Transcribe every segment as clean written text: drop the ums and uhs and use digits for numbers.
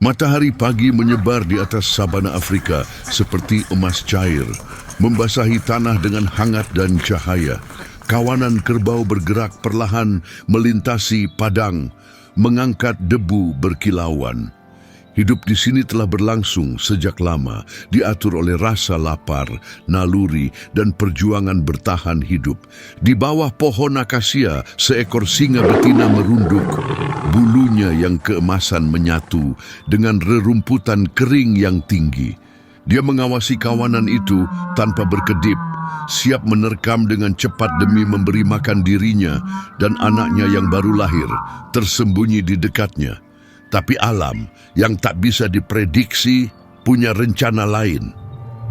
Matahari pagi menyebar di atas sabana Afrika seperti emas cair, membasahi tanah dengan hangat dan cahaya. Kawanan kerbau bergerak perlahan melintasi padang, mengangkat debu berkilauan. Hidup di sini telah berlangsung sejak lama, diatur oleh rasa lapar, naluri, dan perjuangan bertahan hidup. Di bawah pohon akasia, seekor singa betina merunduk. Bulunya yang keemasan menyatu dengan rerumputan kering yang tinggi. Dia mengawasi kawanan itu tanpa berkedip, siap menerkam dengan cepat demi memberi makan dirinya dan anaknya yang baru lahir, tersembunyi di dekatnya. Tapi alam yang tak bisa diprediksi punya rencana lain.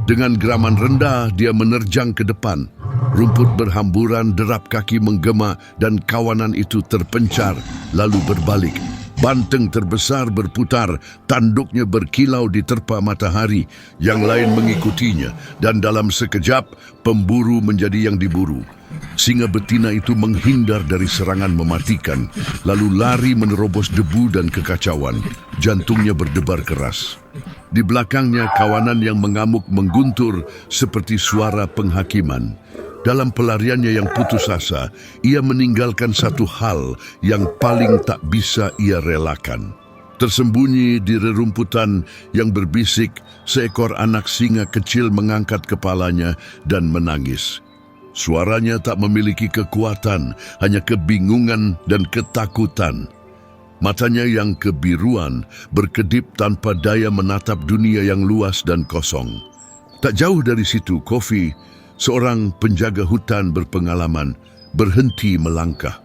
Dengan geraman rendah, dia menerjang ke depan. Rumput berhamburan, derap kaki menggema, dan kawanan itu terpencar, lalu berbalik. Banteng terbesar berputar, tanduknya berkilau diterpa matahari, yang lain mengikutinya, dan dalam sekejap, pemburu menjadi yang diburu. Singa betina itu menghindar dari serangan mematikan, lalu lari menerobos debu dan kekacauan. Jantungnya berdebar keras. Di belakangnya, kawanan yang mengamuk mengguntur seperti suara penghakiman. Dalam pelariannya yang putus asa, ia meninggalkan satu hal yang paling tak bisa ia relakan. Tersembunyi di rerumputan yang berbisik, seekor anak singa kecil mengangkat kepalanya dan menangis. Suaranya tak memiliki kekuatan, hanya kebingungan dan ketakutan. Matanya yang kebiruan berkedip tanpa daya menatap dunia yang luas dan kosong. Tak jauh dari situ, Kofi, seorang penjaga hutan berpengalaman, berhenti melangkah.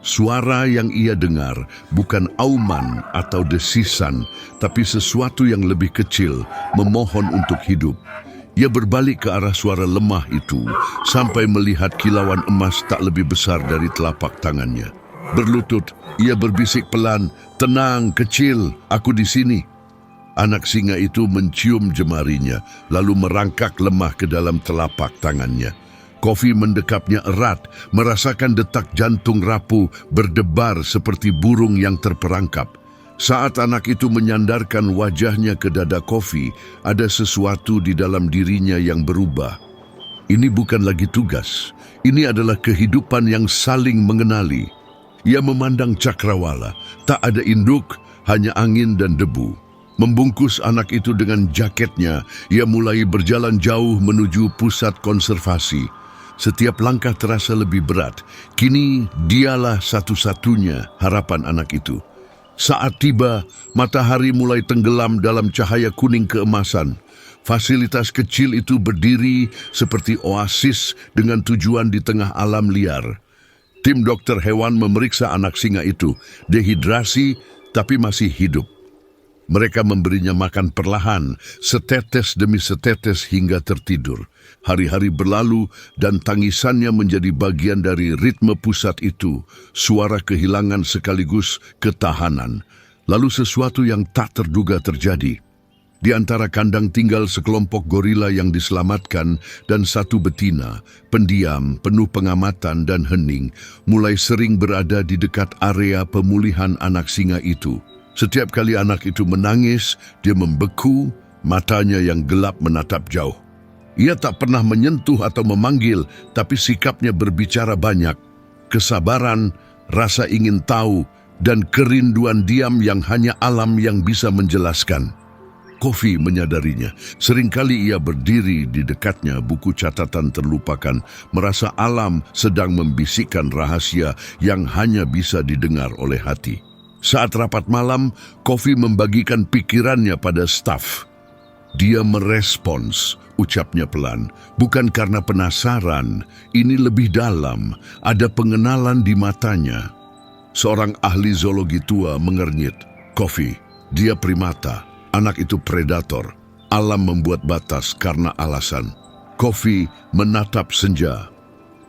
Suara yang ia dengar bukan auman atau desisan, tapi sesuatu yang lebih kecil, memohon untuk hidup. Ia berbalik ke arah suara lemah itu sampai melihat kilauan emas tak lebih besar dari telapak tangannya. Berlutut, ia berbisik pelan, "Tenang, kecil, aku di sini." Anak singa itu mencium jemarinya, lalu merangkak lemah ke dalam telapak tangannya. Kofi mendekapnya erat, merasakan detak jantung rapuh berdebar seperti burung yang terperangkap. Saat anak itu menyandarkan wajahnya ke dada Kofi, ada sesuatu di dalam dirinya yang berubah. Ini bukan lagi tugas, ini adalah kehidupan yang saling mengenali. Ia memandang cakrawala, tak ada induk, hanya angin dan debu. Membungkus anak itu dengan jaketnya, ia mulai berjalan jauh menuju pusat konservasi. Setiap langkah terasa lebih berat. Kini dialah satu-satunya harapan anak itu. Saat tiba, matahari mulai tenggelam dalam cahaya kuning keemasan. Fasilitas kecil itu berdiri seperti oasis dengan tujuan di tengah alam liar. Tim dokter hewan memeriksa anak singa itu, dehidrasi tapi masih hidup. Mereka memberinya makan perlahan, setetes demi setetes hingga tertidur. Hari-hari berlalu dan tangisannya menjadi bagian dari ritme pusat itu, suara kehilangan sekaligus ketahanan. Lalu sesuatu yang tak terduga terjadi. Di antara kandang tinggal sekelompok gorila yang diselamatkan dan satu betina, pendiam, penuh pengamatan dan hening, mulai sering berada di dekat area pemulihan anak singa itu. Setiap kali anak itu menangis, dia membeku, matanya yang gelap menatap jauh. Ia tak pernah menyentuh atau memanggil, tapi sikapnya berbicara banyak. Kesabaran, rasa ingin tahu, dan kerinduan diam yang hanya alam yang bisa menjelaskan. Kofi menyadarinya. Seringkali ia berdiri di dekatnya, buku catatan terlupakan, merasa alam sedang membisikkan rahasia yang hanya bisa didengar oleh hati. Saat rapat malam, Kofi membagikan pikirannya pada staf. Dia merespons, ucapnya pelan, bukan karena penasaran, ini lebih dalam, ada pengenalan di matanya. Seorang ahli zoologi tua mengernyit, "Kofi, dia primata, anak itu predator. Alam membuat batas karena alasan." Kofi menatap senja.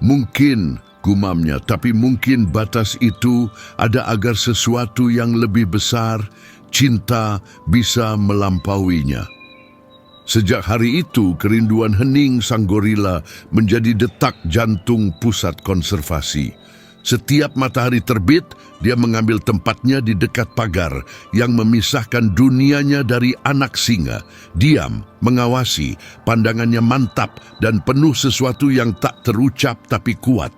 "Mungkin," gumamnya, "tapi mungkin batas itu ada agar sesuatu yang lebih besar, cinta, bisa melampauinya." Sejak hari itu, kerinduan hening sang gorila menjadi detak jantung pusat konservasi. Setiap matahari terbit, dia mengambil tempatnya di dekat pagar yang memisahkan dunianya dari anak singa. Diam, mengawasi, pandangannya mantap dan penuh sesuatu yang tak terucap tapi kuat.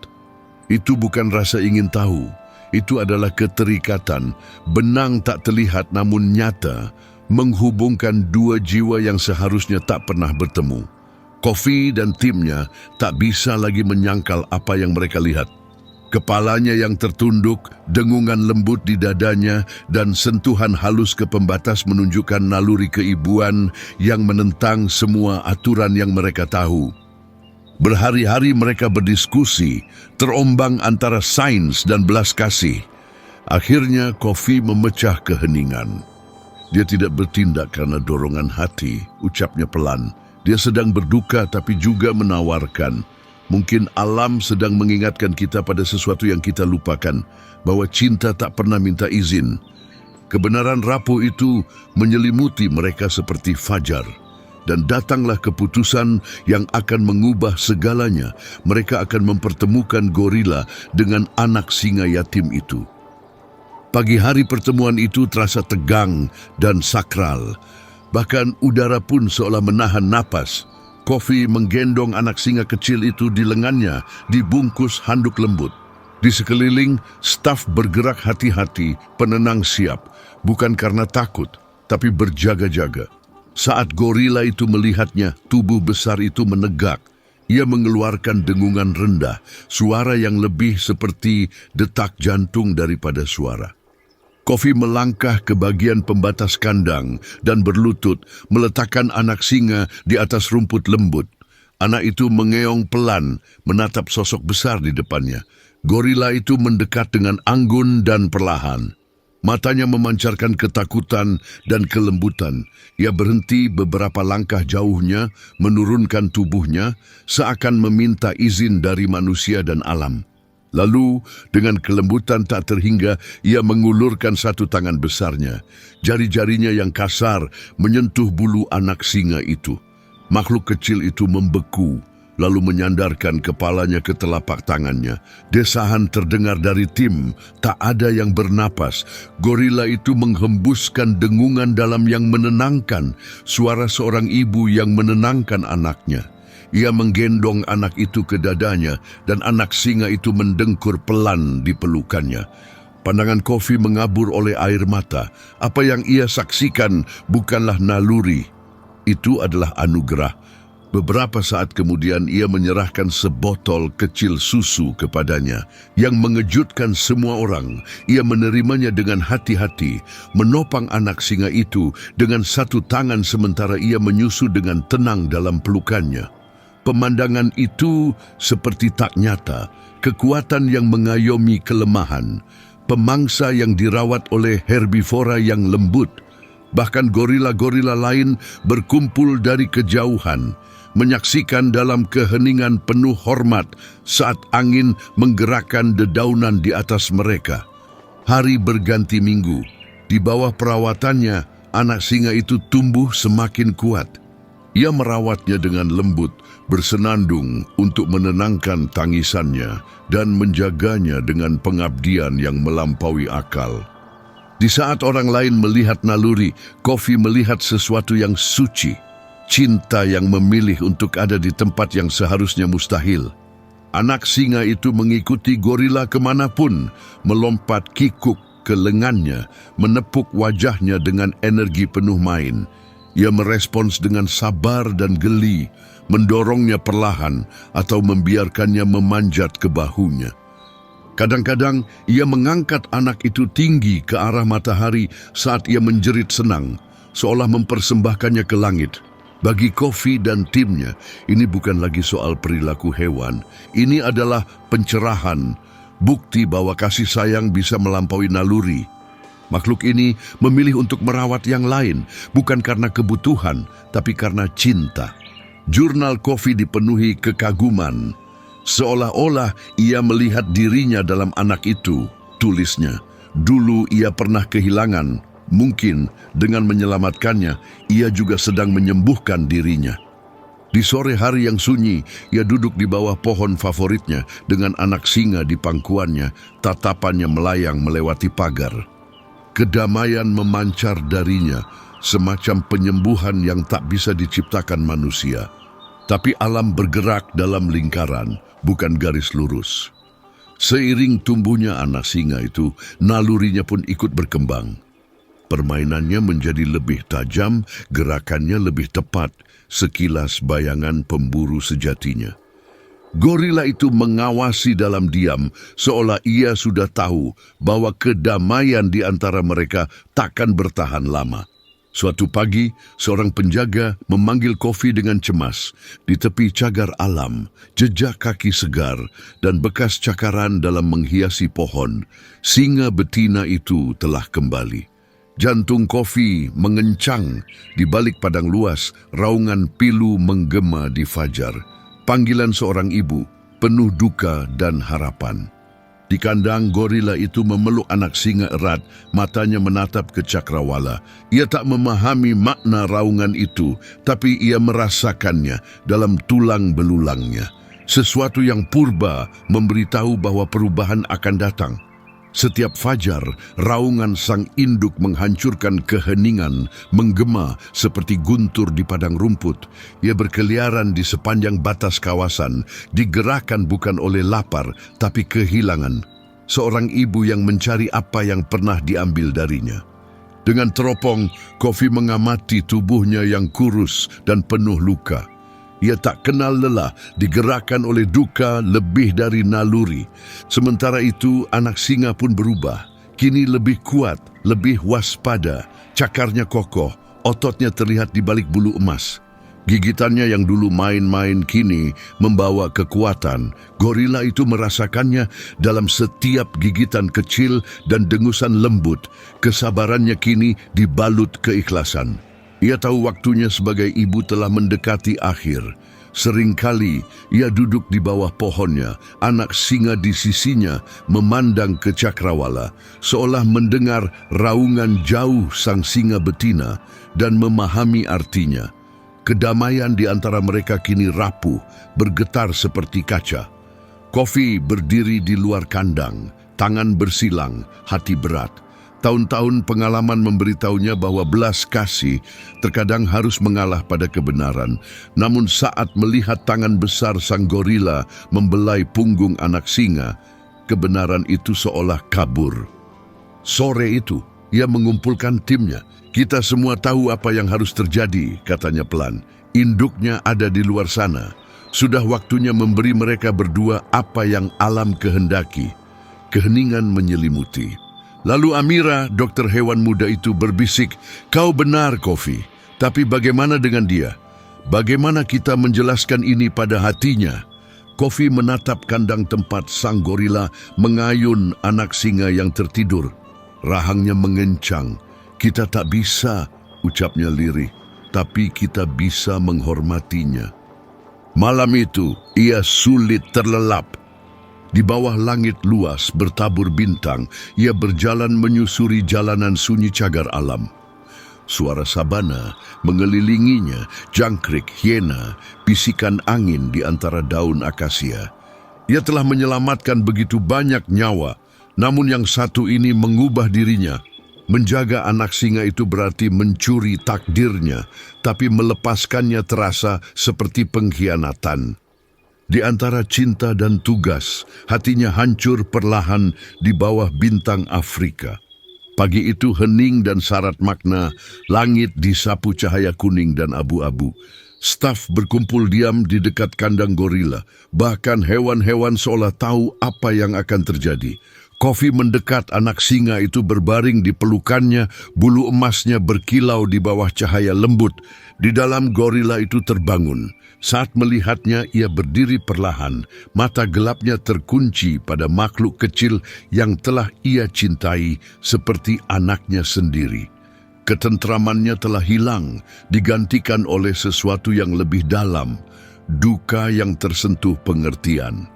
Itu bukan rasa ingin tahu. Itu adalah keterikatan, benang tak terlihat namun nyata, menghubungkan dua jiwa yang seharusnya tak pernah bertemu. Kofi dan timnya tak bisa lagi menyangkal apa yang mereka lihat. Kepalanya yang tertunduk, dengungan lembut di dadanya, dan sentuhan halus ke pembatas menunjukkan naluri keibuan yang menentang semua aturan yang mereka tahu. Berhari-hari mereka berdiskusi, terombang antara sains dan belas kasih. Akhirnya Kofi memecah keheningan. Dia tidak bertindak karena dorongan hati, ucapnya pelan. Dia sedang berduka tapi juga menawarkan. Mungkin alam sedang mengingatkan kita pada sesuatu yang kita lupakan, bahwa cinta tak pernah minta izin. Kebenaran rapuh itu menyelimuti mereka seperti fajar. Dan datanglah keputusan yang akan mengubah segalanya. Mereka akan mempertemukan gorila dengan anak singa yatim itu. Pagi hari pertemuan itu terasa tegang dan sakral. Bahkan udara pun seolah menahan napas. Kofi menggendong anak singa kecil itu di lengannya, dibungkus handuk lembut. Di sekeliling, staf bergerak hati-hati, penenang siap, bukan karena takut, tapi berjaga-jaga. Saat gorila itu melihatnya, tubuh besar itu menegak. Ia mengeluarkan dengungan rendah, suara yang lebih seperti detak jantung daripada suara. Kofi melangkah ke bagian pembatas kandang dan berlutut, meletakkan anak singa di atas rumput lembut. Anak itu mengeong pelan, menatap sosok besar di depannya. Gorila itu mendekat dengan anggun dan perlahan. Matanya memancarkan ketakutan dan kelembutan. Ia berhenti beberapa langkah jauhnya, menurunkan tubuhnya, seakan meminta izin dari manusia dan alam. Lalu, dengan kelembutan tak terhingga, ia mengulurkan satu tangan besarnya. Jari-jarinya yang kasar menyentuh bulu anak singa itu. Makhluk kecil itu membeku, lalu menyandarkan kepalanya ke telapak tangannya. Desahan terdengar dari tim, tak ada yang bernapas. Gorila itu menghembuskan dengungan dalam yang menenangkan, suara seorang ibu yang menenangkan anaknya. Ia menggendong anak itu ke dadanya dan anak singa itu mendengkur pelan di pelukannya. Pandangan Kofi mengabur oleh air mata. Apa yang ia saksikan bukanlah naluri. Itu adalah anugerah. Beberapa saat kemudian ia menyerahkan sebotol kecil susu kepadanya yang mengejutkan semua orang. Ia menerimanya dengan hati-hati, menopang anak singa itu dengan satu tangan sementara ia menyusu dengan tenang dalam pelukannya. Pemandangan itu seperti tak nyata, kekuatan yang mengayomi kelemahan, pemangsa yang dirawat oleh herbivora yang lembut. Bahkan gorila-gorila lain berkumpul dari kejauhan, menyaksikan dalam keheningan penuh hormat saat angin menggerakkan dedaunan di atas mereka. Hari berganti minggu, di bawah perawatannya, anak singa itu tumbuh semakin kuat. Ia merawatnya dengan lembut, bersenandung untuk menenangkan tangisannya dan menjaganya dengan pengabdian yang melampaui akal. Di saat orang lain melihat naluri, Kofi melihat sesuatu yang suci, cinta yang memilih untuk ada di tempat yang seharusnya mustahil. Anak singa itu mengikuti gorila kemanapun, melompat kikuk ke lengannya, menepuk wajahnya dengan energi penuh main. Ia merespons dengan sabar dan geli, mendorongnya perlahan atau membiarkannya memanjat ke bahunya. Kadang-kadang ia mengangkat anak itu tinggi ke arah matahari saat ia menjerit senang, seolah mempersembahkannya ke langit. Bagi Kofi dan timnya, ini bukan lagi soal perilaku hewan. Ini adalah pencerahan, bukti bahwa kasih sayang bisa melampaui naluri. Makhluk ini memilih untuk merawat yang lain, bukan karena kebutuhan, tapi karena cinta. Jurnal Kofi dipenuhi kekaguman. Seolah-olah ia melihat dirinya dalam anak itu, tulisnya. Dulu ia pernah kehilangan, mungkin dengan menyelamatkannya, ia juga sedang menyembuhkan dirinya. Di sore hari yang sunyi, ia duduk di bawah pohon favoritnya dengan anak singa di pangkuannya, tatapannya melayang melewati pagar. Kedamaian memancar darinya, semacam penyembuhan yang tak bisa diciptakan manusia. Tapi alam bergerak dalam lingkaran, bukan garis lurus. Seiring tumbuhnya anak singa itu, nalurinya pun ikut berkembang. Permainannya menjadi lebih tajam, gerakannya lebih tepat, sekilas bayangan pemburu sejatinya. Gorila itu mengawasi dalam diam, seolah ia sudah tahu bahwa kedamaian di antara mereka takkan bertahan lama. Suatu pagi, seorang penjaga memanggil Kofi dengan cemas. Di tepi cagar alam, jejak kaki segar dan bekas cakaran dalam menghiasi pohon, singa betina itu telah kembali. Jantung Kofi mengencang di balik padang luas, raungan pilu menggema di fajar. Panggilan seorang ibu, penuh duka dan harapan. Di kandang, gorila itu memeluk anak singa erat, matanya menatap ke cakrawala. Ia tak memahami makna raungan itu, tapi ia merasakannya dalam tulang belulangnya. Sesuatu yang purba memberitahu bahwa perubahan akan datang. Setiap fajar, raungan sang induk menghancurkan keheningan, menggema seperti guntur di padang rumput. Ia berkeliaran di sepanjang batas kawasan, digerakkan bukan oleh lapar, tapi kehilangan. Seorang ibu yang mencari apa yang pernah diambil darinya. Dengan teropong, Kofi mengamati tubuhnya yang kurus dan penuh luka. Ia tak kenal lelah, digerakkan oleh duka lebih dari naluri. Sementara itu, anak singa pun berubah. Kini lebih kuat, lebih waspada, cakarnya kokoh, ototnya terlihat di balik bulu emas. Gigitannya yang dulu main-main kini membawa kekuatan. Gorila itu merasakannya dalam setiap gigitan kecil dan dengusan lembut. Kesabarannya kini dibalut keikhlasan. Ia tahu waktunya sebagai ibu telah mendekati akhir. Seringkali ia duduk di bawah pohonnya, anak singa di sisinya, memandang ke cakrawala, seolah mendengar raungan jauh sang singa betina dan memahami artinya. Kedamaian di antara mereka kini rapuh, bergetar seperti kaca. Kofi berdiri di luar kandang, tangan bersilang, hati berat. Tahun-tahun pengalaman memberitahunya bahwa belas kasih terkadang harus mengalah pada kebenaran. Namun saat melihat tangan besar sang gorila membelai punggung anak singa, kebenaran itu seolah kabur. Sore itu, ia mengumpulkan timnya. Kita semua tahu apa yang harus terjadi, katanya pelan. Induknya ada di luar sana. Sudah waktunya memberi mereka berdua apa yang alam kehendaki. Keheningan menyelimuti. Lalu Amira, dokter hewan muda itu berbisik, "Kau benar, Kofi. Tapi bagaimana dengan dia? Bagaimana kita menjelaskan ini pada hatinya?" Kofi menatap kandang tempat sang gorila mengayun anak singa yang tertidur. Rahangnya mengencang. "Kita tak bisa," ucapnya lirih, "tapi kita bisa menghormatinya." Malam itu, ia sulit terlelap. Di bawah langit luas bertabur bintang, ia berjalan menyusuri jalanan sunyi cagar alam. Suara sabana mengelilinginya, jangkrik, hiena, bisikan angin di antara daun akasia. Ia telah menyelamatkan begitu banyak nyawa, namun yang satu ini mengubah dirinya. Menjaga anak singa itu berarti mencuri takdirnya, tapi melepaskannya terasa seperti pengkhianatan. Di antara cinta dan tugas, hatinya hancur perlahan di bawah bintang Afrika. Pagi itu hening dan syarat makna, langit disapu cahaya kuning dan abu-abu. Staf berkumpul diam di dekat kandang gorila, bahkan hewan-hewan seolah tahu apa yang akan terjadi. Kofi mendekat anak singa itu berbaring di pelukannya, bulu emasnya berkilau di bawah cahaya lembut. Di dalam gorila itu terbangun. Saat melihatnya, ia berdiri perlahan, mata gelapnya terkunci pada makhluk kecil yang telah ia cintai seperti anaknya sendiri. Ketentramannya telah hilang, digantikan oleh sesuatu yang lebih dalam, duka yang tersentuh pengertian.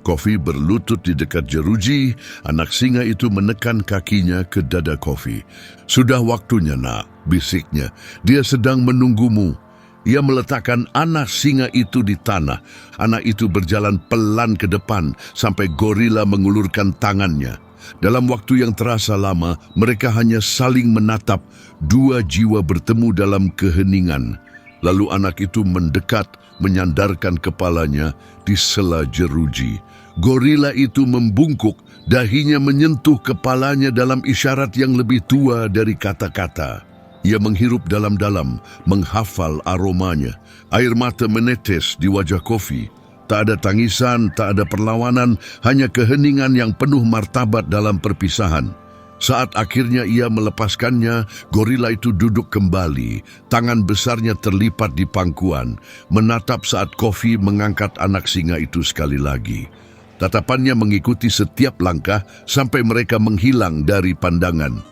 Kofi berlutut di dekat jeruji, anak singa itu menekan kakinya ke dada Kofi. "Sudah waktunya, nak," bisiknya. "Dia sedang menunggumu." Ia meletakkan anak singa itu di tanah. Anak itu berjalan pelan ke depan sampai gorila mengulurkan tangannya. Dalam waktu yang terasa lama, mereka hanya saling menatap, dua jiwa bertemu dalam keheningan. Lalu anak itu mendekat, menyandarkan kepalanya di sela jeruji. Gorila itu membungkuk, dahinya menyentuh kepalanya dalam isyarat yang lebih tua dari kata-kata. Ia menghirup dalam-dalam, menghafal aromanya. Air mata menetes di wajah Kofi. Tak ada tangisan, tak ada perlawanan, hanya keheningan yang penuh martabat dalam perpisahan. Saat akhirnya ia melepaskannya, gorila itu duduk kembali. Tangan besarnya terlipat di pangkuan, menatap saat Kofi mengangkat anak singa itu sekali lagi. Tatapannya mengikuti setiap langkah sampai mereka menghilang dari pandangan.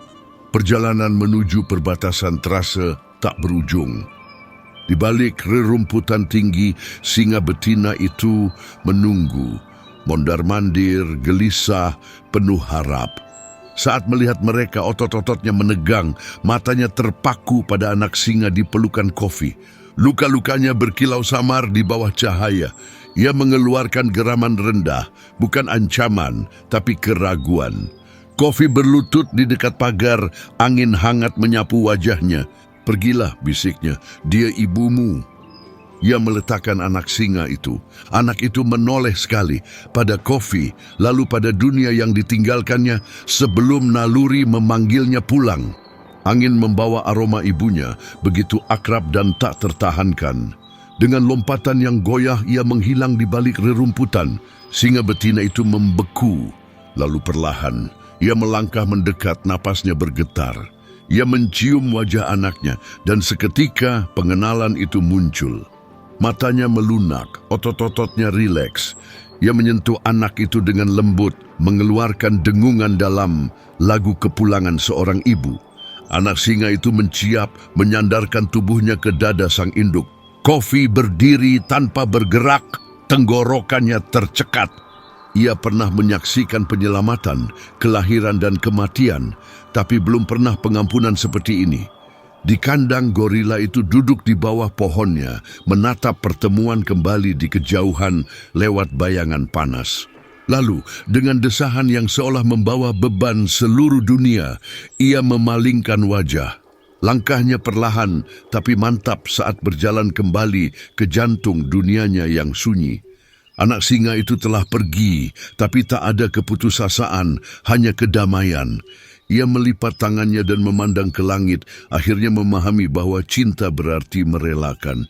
Perjalanan menuju perbatasan terasa tak berujung. Di balik rerumputan tinggi, singa betina itu menunggu, mondar-mandir, gelisah, penuh harap. Saat melihat mereka, otot-ototnya menegang, matanya terpaku pada anak singa di pelukan Kofi. Luka-lukanya berkilau samar di bawah cahaya. Ia mengeluarkan geraman rendah, bukan ancaman, tapi keraguan. Kofi berlutut di dekat pagar, angin hangat menyapu wajahnya. "Pergilah," bisiknya, "dia ibumu." Ia meletakkan anak singa itu. Anak itu menoleh sekali pada Kofi, lalu pada dunia yang ditinggalkannya sebelum naluri memanggilnya pulang. Angin membawa aroma ibunya, begitu akrab dan tak tertahankan. Dengan lompatan yang goyah, ia menghilang di balik rerumputan. Singa betina itu membeku, lalu perlahan ia melangkah mendekat, napasnya bergetar. Ia mencium wajah anaknya, dan seketika pengenalan itu muncul. Matanya melunak, otot-ototnya rileks. Ia menyentuh anak itu dengan lembut, mengeluarkan dengungan dalam lagu kepulangan seorang ibu. Anak singa itu menciap, menyandarkan tubuhnya ke dada sang induk. Kofi berdiri tanpa bergerak, tenggorokannya tercekat. Ia pernah menyaksikan penyelamatan, kelahiran dan kematian, tapi belum pernah pengampunan seperti ini. Di kandang, gorila itu duduk di bawah pohonnya, menatap pertemuan kembali di kejauhan lewat bayangan panas. Lalu, dengan desahan yang seolah membawa beban seluruh dunia, ia memalingkan wajah. Langkahnya perlahan, tapi mantap saat berjalan kembali ke jantung dunianya yang sunyi. Anak singa itu telah pergi, tapi tak ada keputusasaan, hanya kedamaian. Ia melipat tangannya dan memandang ke langit, akhirnya memahami bahwa cinta berarti merelakan.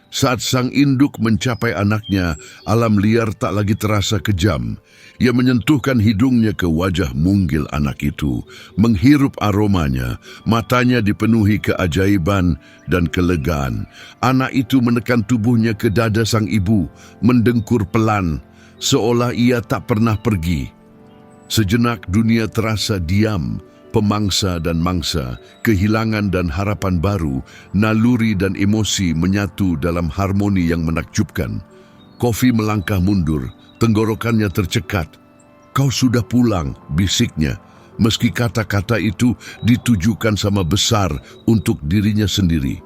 Saat sang induk mencapai anaknya, alam liar tak lagi terasa kejam. Ia menyentuhkan hidungnya ke wajah munggil anak itu, menghirup aromanya, matanya dipenuhi keajaiban dan kelegaan. Anak itu menekan tubuhnya ke dada sang ibu, mendengkur pelan, seolah ia tak pernah pergi. Sejenak dunia terasa diam, pemangsa dan mangsa, kehilangan dan harapan baru, naluri dan emosi menyatu dalam harmoni yang menakjubkan. Kofi melangkah mundur, tenggorokannya tercekat. "Kau sudah pulang," bisiknya, meski kata-kata itu ditujukan sama besar untuk dirinya sendiri.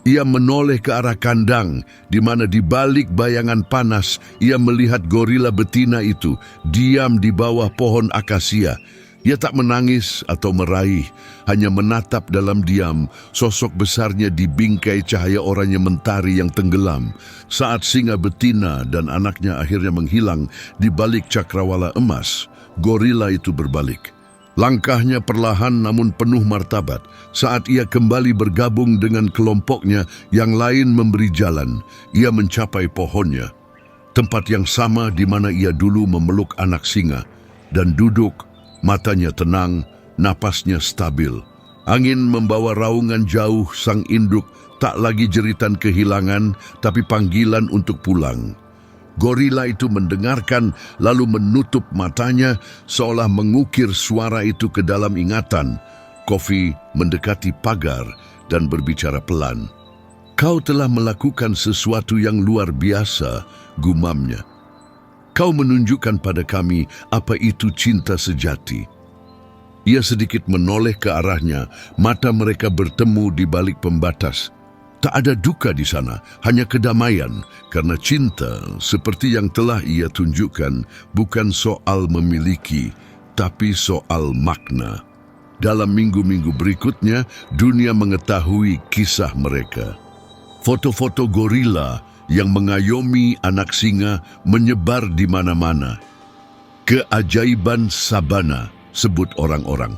Ia menoleh ke arah kandang, di mana di balik bayangan panas, ia melihat gorila betina itu diam di bawah pohon akasia. Ia tak menangis atau meraih, hanya menatap dalam diam, sosok besarnya di bingkai cahaya oranye mentari yang tenggelam. Saat singa betina dan anaknya akhirnya menghilang di balik cakrawala emas, gorila itu berbalik. Langkahnya perlahan namun penuh martabat. Saat ia kembali bergabung dengan kelompoknya, yang lain memberi jalan. Ia mencapai pohonnya, tempat yang sama di mana ia dulu memeluk anak singa, dan duduk. Matanya tenang, napasnya stabil. Angin membawa raungan jauh sang induk, tak lagi jeritan kehilangan, tapi panggilan untuk pulang. Gorila itu mendengarkan, lalu menutup matanya, seolah mengukir suara itu ke dalam ingatan. Kofi mendekati pagar dan berbicara pelan. "Kau telah melakukan sesuatu yang luar biasa," gumamnya. "Kau menunjukkan pada kami apa itu cinta sejati." Ia sedikit menoleh ke arahnya, mata mereka bertemu di balik pembatas. Tak ada duka di sana, hanya kedamaian, karena cinta seperti yang telah ia tunjukkan bukan soal memiliki, tapi soal makna. Dalam minggu-minggu berikutnya, dunia mengetahui kisah mereka. Foto-foto gorila yang mengayomi anak singa menyebar di mana-mana. Keajaiban sabana, sebut orang-orang.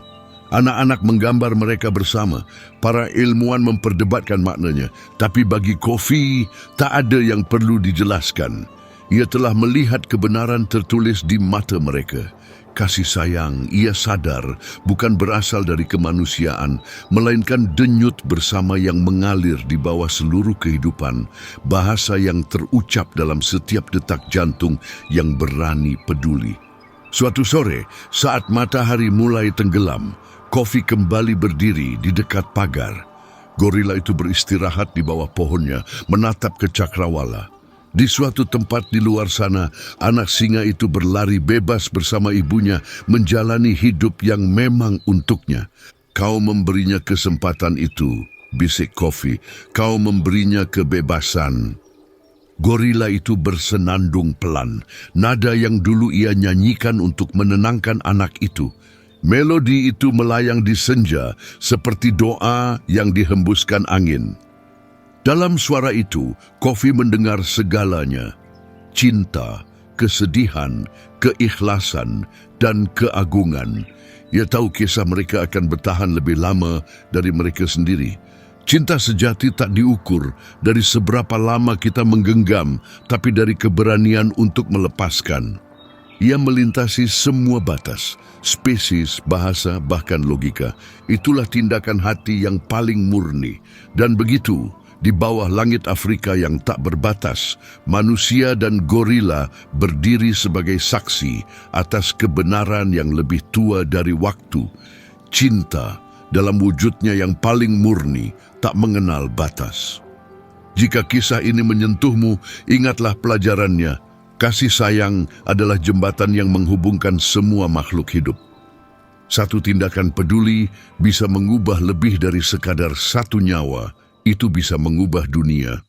Anak-anak menggambar mereka bersama. Para ilmuwan memperdebatkan maknanya. Tapi bagi Kofi, tak ada yang perlu dijelaskan. Ia telah melihat kebenaran tertulis di mata mereka. Kasih sayang, ia sadar, bukan berasal dari kemanusiaan, melainkan denyut bersama yang mengalir di bawah seluruh kehidupan. Bahasa yang terucap dalam setiap detak jantung yang berani peduli. Suatu sore, saat matahari mulai tenggelam, Kofi kembali berdiri di dekat pagar. Gorila itu beristirahat di bawah pohonnya, menatap ke cakrawala. Di suatu tempat di luar sana, anak singa itu berlari bebas bersama ibunya, menjalani hidup yang memang untuknya. Kau memberinya kesempatan itu, bisik Kofi. Kau memberinya kebebasan. Gorila itu bersenandung pelan, nada yang dulu ia nyanyikan untuk menenangkan anak itu. Melodi itu melayang di senja seperti doa yang dihembuskan angin. Dalam suara itu, Kofi mendengar segalanya. Cinta, kesedihan, keikhlasan, dan keagungan. Ia tahu kisah mereka akan bertahan lebih lama dari mereka sendiri. Cinta sejati tak diukur dari seberapa lama kita menggenggam, tapi dari keberanian untuk melepaskan. Ia melintasi semua batas, spesies, bahasa, bahkan logika. Itulah tindakan hati yang paling murni. Dan begitu, di bawah langit Afrika yang tak berbatas, manusia dan gorila berdiri sebagai saksi atas kebenaran yang lebih tua dari waktu. Cinta dalam wujudnya yang paling murni, tak mengenal batas. Jika kisah ini menyentuhmu, ingatlah pelajarannya. Kasih sayang adalah jembatan yang menghubungkan semua makhluk hidup. Satu tindakan peduli bisa mengubah lebih dari sekadar satu nyawa. Itu bisa mengubah dunia.